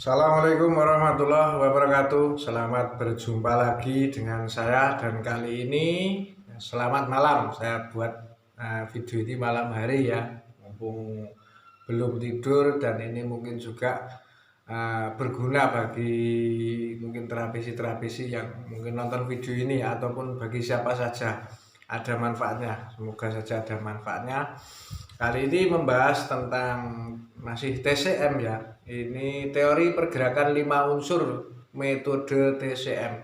Assalamualaikum warahmatullahi wabarakatuh. Selamat berjumpa lagi dengan saya, dan kali ini selamat malam. Saya buat video ini malam hari ya, mumpung belum tidur, dan ini mungkin juga berguna bagi mungkin terapisi yang mungkin nonton video ini, ataupun bagi siapa saja ada manfaatnya. Semoga saja ada manfaatnya. Kali ini membahas tentang masih TCM ya. Ini teori pergerakan 5 unsur, metode TCM.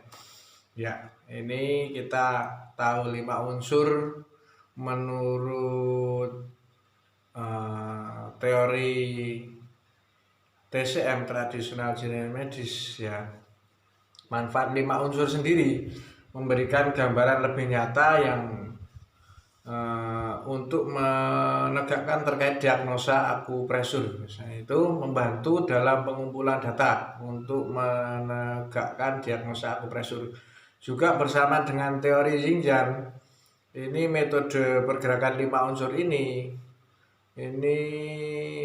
Ya, ini kita tahu 5 unsur menurut teori TCM, tradisional general medis ya. Manfaat 5 unsur sendiri memberikan gambaran lebih nyata yang untuk menegakkan terkait diagnosa akupresur. Misalnya itu membantu dalam pengumpulan data untuk menegakkan diagnosa akupresur. Juga bersama dengan teori Xingjian, ini metode pergerakan 5 unsur ini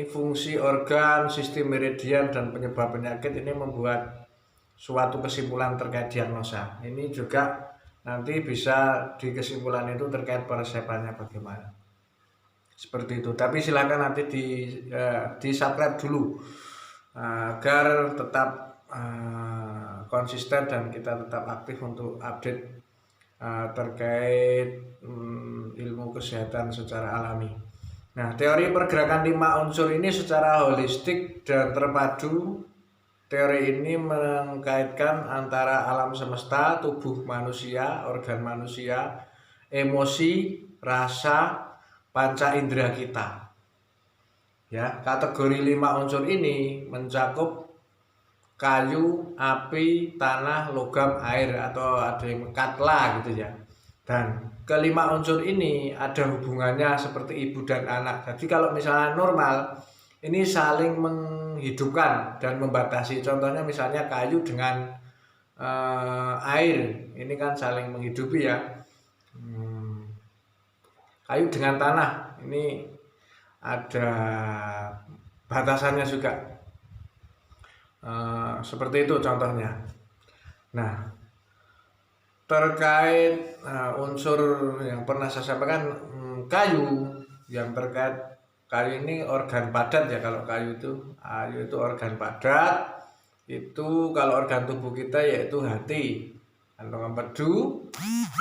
fungsi organ, sistem meridian, dan penyebab penyakit ini membuat suatu kesimpulan terkait diagnosa. Ini juga nanti bisa di kesimpulan itu terkait peresepannya bagaimana. Seperti itu. Tapi silakan nanti di subscribe dulu agar tetap konsisten dan kita tetap aktif untuk update terkait ilmu kesehatan secara alami. Nah, teori pergerakan 5 unsur ini secara holistik dan terpadu. Teori ini mengkaitkan antara alam semesta, tubuh manusia, organ manusia, emosi, rasa, panca indera kita. Ya, kategori 5 unsur ini mencakup kayu, api, tanah, logam, air, atau ada yang katla gitu ya. Dan kelima unsur ini ada hubungannya seperti ibu dan anak. Jadi kalau misalnya normal, ini saling menghidupkan dan membatasi. Contohnya misalnya kayu dengan air, ini kan saling menghidupi ya. Kayu dengan tanah, ini ada batasannya juga. Seperti itu contohnya. Nah, terkait unsur yang pernah saya sampaikan, kayu, yang terkait kayu ini organ padat ya. Kalau kayu itu organ padat. Itu kalau organ tubuh kita yaitu hati, kantong empedu,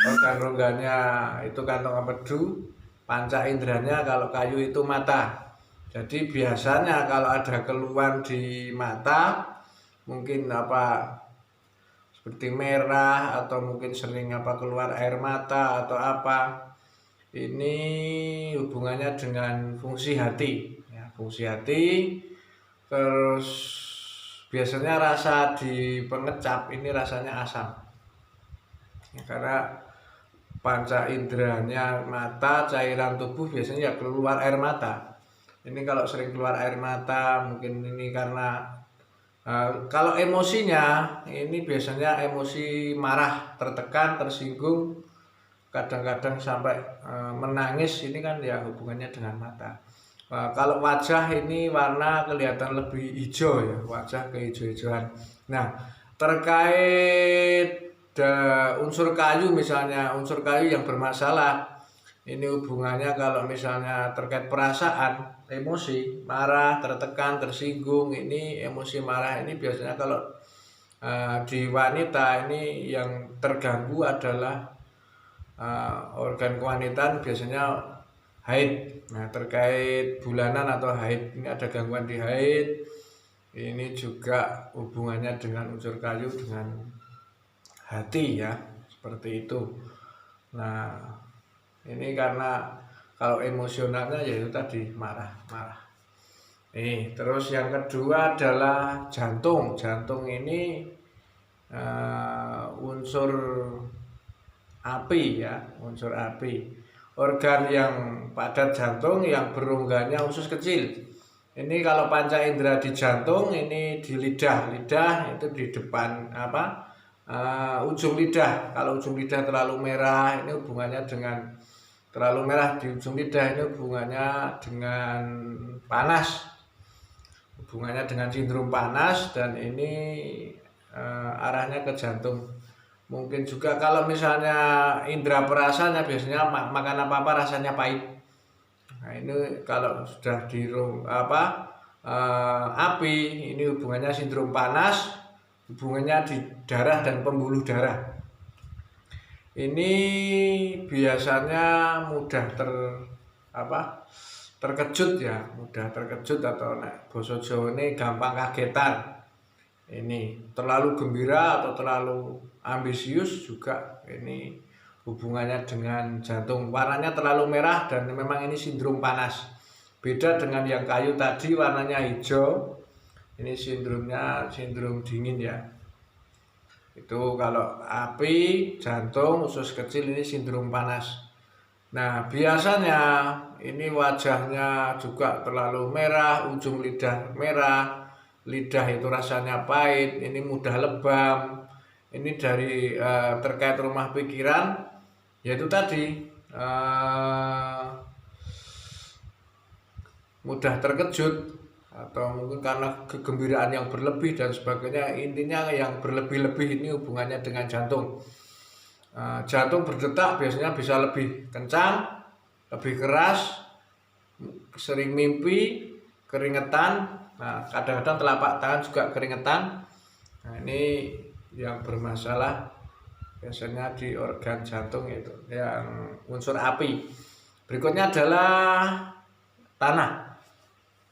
organ rongganya itu kantong empedu, panca inderanya kalau kayu itu mata. Jadi biasanya kalau ada keluhan di mata, mungkin seperti merah, atau mungkin sering keluar air mata atau apa, ini hubungannya dengan fungsi hati ya, fungsi hati. Terus biasanya rasa di pengecap ini rasanya asam ya, karena panca inderanya mata, cairan tubuh biasanya ya keluar air mata. Ini kalau sering keluar air mata, mungkin ini karena kalau emosinya, ini biasanya emosi marah, tertekan, tersinggung, kadang-kadang sampai menangis. Ini kan ya hubungannya dengan mata. Kalau wajah ini warna kelihatan lebih hijau ya, wajah kehijau-hijauan. Nah, terkait unsur kayu, misalnya unsur kayu yang bermasalah, ini hubungannya kalau misalnya terkait perasaan, emosi, marah, tertekan, tersinggung. Ini emosi marah ini biasanya kalau di wanita ini yang terganggu adalah organ kewanitaan, biasanya haid. Nah, terkait bulanan atau haid, ini ada gangguan di haid, ini juga hubungannya dengan unsur kayu dengan hati ya, seperti itu. Nah, ini karena kalau emosionalnya yaitu tadi marah. Terus yang kedua adalah jantung. Jantung ini unsur api ya, unsur api. Organ yang padat jantung yang berongganya usus kecil. Ini kalau panca indera di jantung, ini di lidah itu di depan ujung lidah. Kalau ujung lidah terlalu merah, ini hubungannya dengan terlalu merah di ujung lidah, ini hubungannya dengan panas. hubungannya dengan sindrom panas, dan ini arahnya ke jantung. Mungkin juga kalau misalnya indera perasanya biasanya makan apa-apa rasanya pahit. Nah, ini kalau sudah di api, ini hubungannya sindrom panas, hubungannya di darah dan pembuluh darah. Ini biasanya mudah terkejut ya, mudah terkejut, atau basa Jawa ini gampang kagetan. Ini terlalu gembira atau terlalu ambisius juga, ini hubungannya dengan jantung. Warnanya terlalu merah dan memang ini sindrom panas. Beda dengan yang kayu tadi warnanya hijau, ini sindrom dingin ya. Itu kalau api, jantung, usus kecil, ini sindrom panas. Nah, biasanya ini wajahnya juga terlalu merah, ujung lidah merah, lidah itu rasanya pahit, ini mudah lebam. Ini dari terkait rumah pikiran, yaitu tadi mudah terkejut, atau mungkin karena kegembiraan yang berlebih dan sebagainya. Intinya yang berlebih-lebih ini hubungannya dengan jantung. Jantung berdetak biasanya bisa lebih kencang, lebih keras, sering mimpi, keringetan. Nah, kadang-kadang telapak tangan juga keringetan. Nah, ini yang bermasalah biasanya di organ jantung, itu yang unsur api. Berikutnya adalah tanah.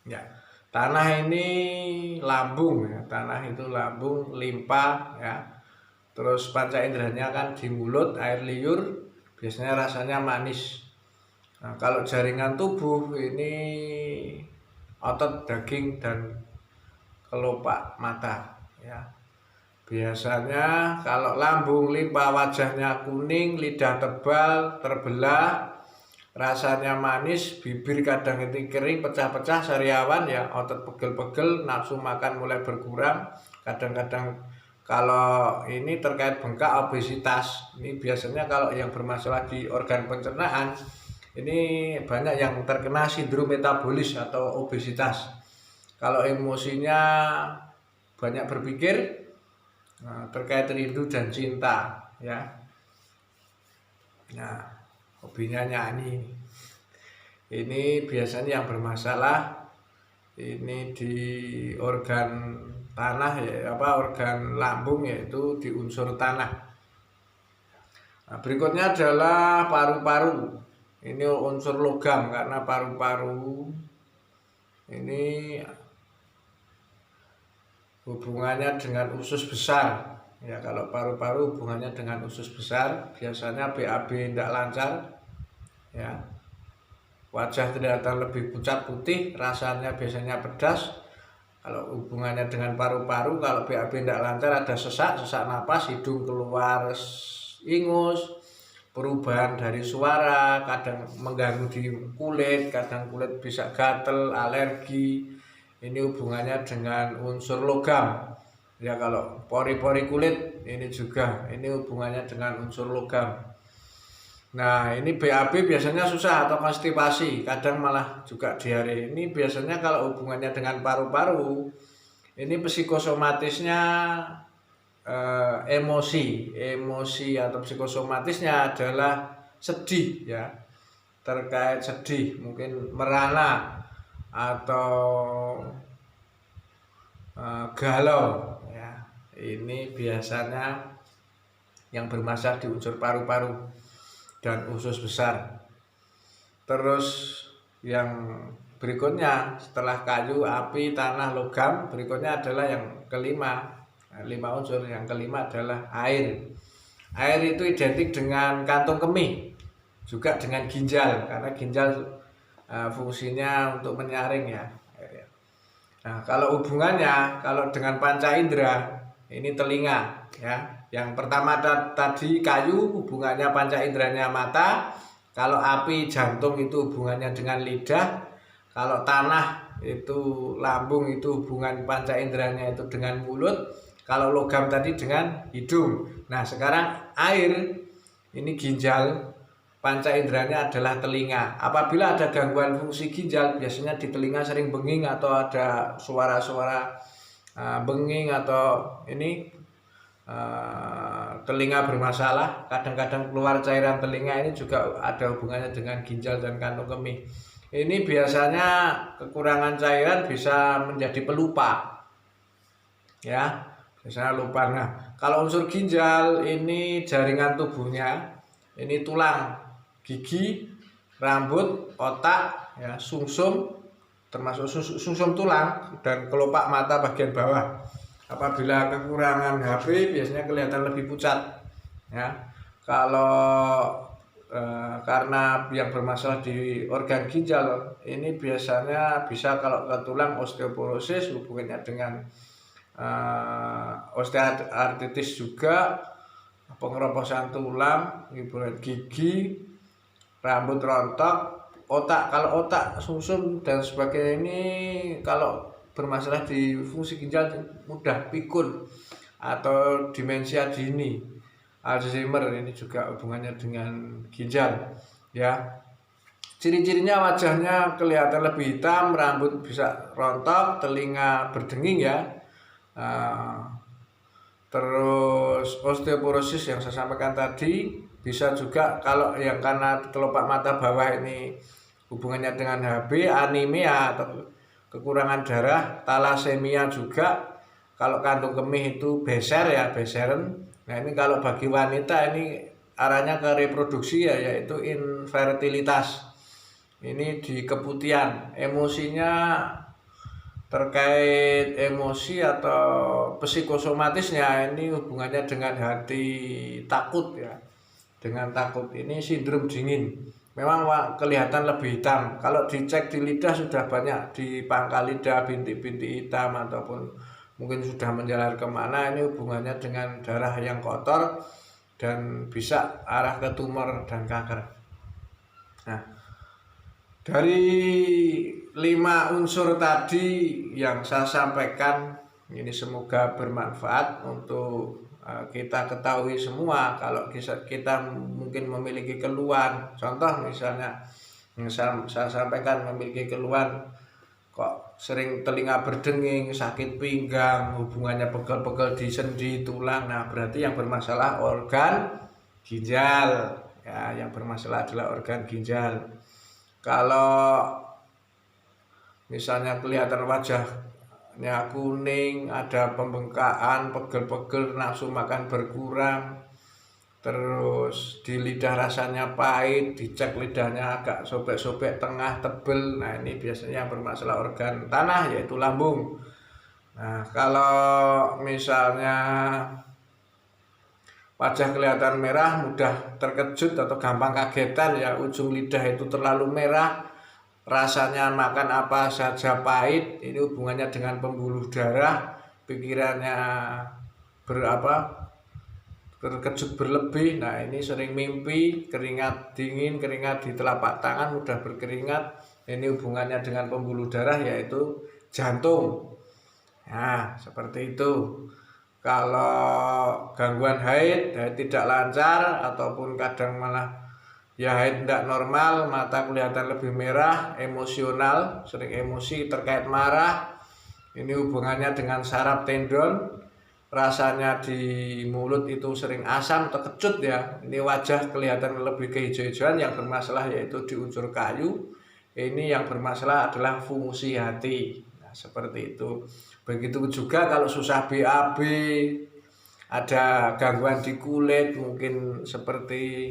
Ya, tanah ini lambung ya. Tanah itu lambung, limpa ya. Terus panca inderanya kan di mulut, air liur, biasanya rasanya manis. Nah, kalau jaringan tubuh ini otot, daging, dan kelopak mata ya. Biasanya kalau lambung, limpa, wajahnya kuning, lidah tebal, terbelah, rasanya manis, bibir kadang itu kering, pecah-pecah, sariawan ya, otot pegel-pegel, nafsu makan mulai berkurang. Kadang-kadang kalau ini terkait bengkak, obesitas. Ini biasanya kalau yang bermasalah di organ pencernaan, ini banyak yang terkena sindrom metabolis atau obesitas. Kalau emosinya banyak berpikir, terkait rindu dan cinta ya. Nah, hobinya nyanyi. Ini biasanya yang bermasalah ini di organ tanah ya, organ lambung, yaitu di unsur tanah. Nah, berikutnya adalah paru-paru. Ini unsur logam, karena paru-paru ini hubungannya dengan usus besar ya. Kalau paru-paru hubungannya dengan usus besar, biasanya BAB tidak lancar ya. Wajah kelihatan lebih pucat putih, rasanya biasanya pedas. Kalau hubungannya dengan paru-paru, kalau BAB tidak lancar, ada sesak napas, hidung keluar ingus, perubahan dari suara, kadang mengganggu di kulit, kadang kulit bisa gatel, alergi. Ini hubungannya dengan unsur logam ya. Kalau pori-pori kulit ini juga, ini hubungannya dengan unsur logam. Nah, ini BAB biasanya susah atau konstipasi, kadang malah juga diare. Ini biasanya kalau hubungannya dengan paru-paru, ini psikosomatisnya emosi atau psikosomatisnya adalah sedih ya. Terkait sedih, mungkin merana atau galau ya. Ini biasanya yang bermasalah di unsur paru-paru dan usus besar. Terus yang berikutnya setelah kayu, api, tanah, logam, berikutnya adalah yang kelima. 5 unsur. Yang kelima adalah air. Air itu identik dengan kantung kemih, juga dengan ginjal, karena ginjal fungsinya untuk menyaring ya. Nah, kalau hubungannya, kalau dengan panca indera, ini telinga ya. Yang pertama tadi kayu, hubungannya panca inderanya mata. Kalau api, jantung, itu hubungannya dengan lidah. Kalau tanah itu lambung, itu hubungan panca inderanya itu dengan mulut. Kalau logam tadi dengan hidung. Nah, sekarang air ini ginjal panca inderanya adalah telinga. Apabila ada gangguan fungsi ginjal, biasanya di telinga sering benging atau ada suara-suara benging atau ini telinga bermasalah. Kadang-kadang keluar cairan telinga, ini juga ada hubungannya dengan ginjal dan kantung kemih. Ini biasanya kekurangan cairan bisa menjadi pelupa, ya, biasanya lupa. Nah, kalau unsur ginjal ini jaringan tubuhnya, ini tulang, gigi, rambut, otak, ya, sumsum, termasuk sumsum tulang dan kelopak mata bagian bawah. Apabila kekurangan Hb biasanya kelihatan lebih pucat, ya. Kalau karena yang bermasalah di organ ginjal ini biasanya bisa kalau ke tulang osteoporosis, hubungannya dengan osteoartritis juga, pengeroposan tulang, gigi, rambut rontok, otak. Kalau otak, sumsum dan sebagainya ini kalau bermasalah di fungsi ginjal mudah pikun atau demensia dini. Alzheimer ini juga hubungannya dengan ginjal, ya. Ciri-cirinya wajahnya kelihatan lebih hitam, rambut bisa rontok, telinga berdenging, ya. Terus osteoporosis yang saya sampaikan tadi, bisa juga kalau yang karena kelopak mata bawah ini hubungannya dengan Hb, anemia atau kekurangan darah, talasemia juga. Kalau kantung kemih itu beser, ya, beseren. Nah, ini kalau bagi wanita ini arahnya ke reproduksi, ya, yaitu infertilitas. Ini di keputihan, emosinya terkait emosi atau psikosomatisnya ini hubungannya dengan hati takut, ya. Dengan takut ini sindrom dingin. Memang kelihatan lebih hitam. Kalau dicek di lidah sudah banyak di pangkal lidah bintik-bintik hitam ataupun mungkin sudah menjalar kemana. Ini hubungannya dengan darah yang kotor dan bisa arah ke tumor dan kanker. Nah, dari 5 unsur tadi yang saya sampaikan ini semoga bermanfaat untuk kita ketahui semua. Kalau kita mungkin memiliki keluhan, contoh misalnya yang saya sampaikan, memiliki keluhan kok sering telinga berdenging, sakit pinggang, hubungannya pegel-pegel di sendi, tulang. Nah, berarti yang bermasalah organ ginjal, ya, yang bermasalah adalah organ ginjal. Kalau misalnya kelihatan wajahnya kuning, ada pembengkakan, pegel-pegel, nafsu makan berkurang, terus di lidah rasanya pahit, dicek lidahnya agak sobek-sobek tengah, tebel. Nah, ini biasanya yang bermasalah organ tanah, yaitu lambung. Nah, kalau misalnya wajah kelihatan merah, mudah terkejut atau gampang kagetan, ya, ujung lidah itu terlalu merah, rasanya makan apa saja pahit, ini hubungannya dengan pembuluh darah, pikirannya terkejut berlebih. Nah, ini sering mimpi, keringat dingin, keringat di telapak tangan, mudah berkeringat. Ini hubungannya dengan pembuluh darah, yaitu jantung. Nah, seperti itu. Kalau gangguan haid tidak lancar ataupun kadang malah ya haid tidak normal, mata kelihatan lebih merah, emosional, sering emosi terkait marah. Ini hubungannya dengan saraf tendon. Rasanya di mulut itu sering asam atau kecut, ya. Ini wajah kelihatan lebih kehijau-hijauan, yang bermasalah yaitu di unsur kayu. Ini yang bermasalah adalah fungsi hati. Nah, seperti itu. Begitu juga kalau susah BAB, ada gangguan di kulit, mungkin seperti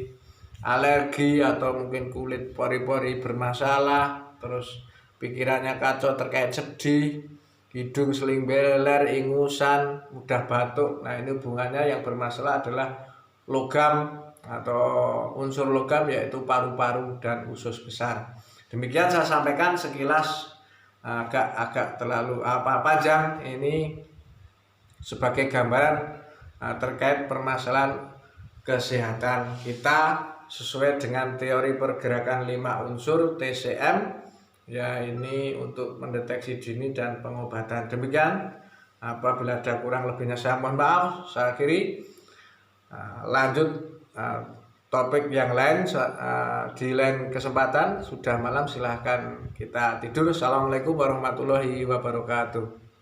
alergi atau mungkin kulit pori-pori bermasalah, terus pikirannya kacau terkait sedih, hidung sering beler, ingusan, mudah batuk. Nah, ini hubungannya yang bermasalah adalah logam atau unsur logam, yaitu paru-paru dan usus besar. Demikian saya sampaikan sekilas, agak terlalu panjang ini sebagai gambaran terkait permasalahan kesehatan kita sesuai dengan teori pergerakan 5 unsur TCM. Ya, ini untuk mendeteksi dini dan pengobatan. Demikian, apabila ada kurang lebihnya saya mohon maaf. Saya akhiri. Lanjut topik yang lain di lain kesempatan. Sudah malam, silahkan kita tidur. Assalamualaikum warahmatullahi wabarakatuh.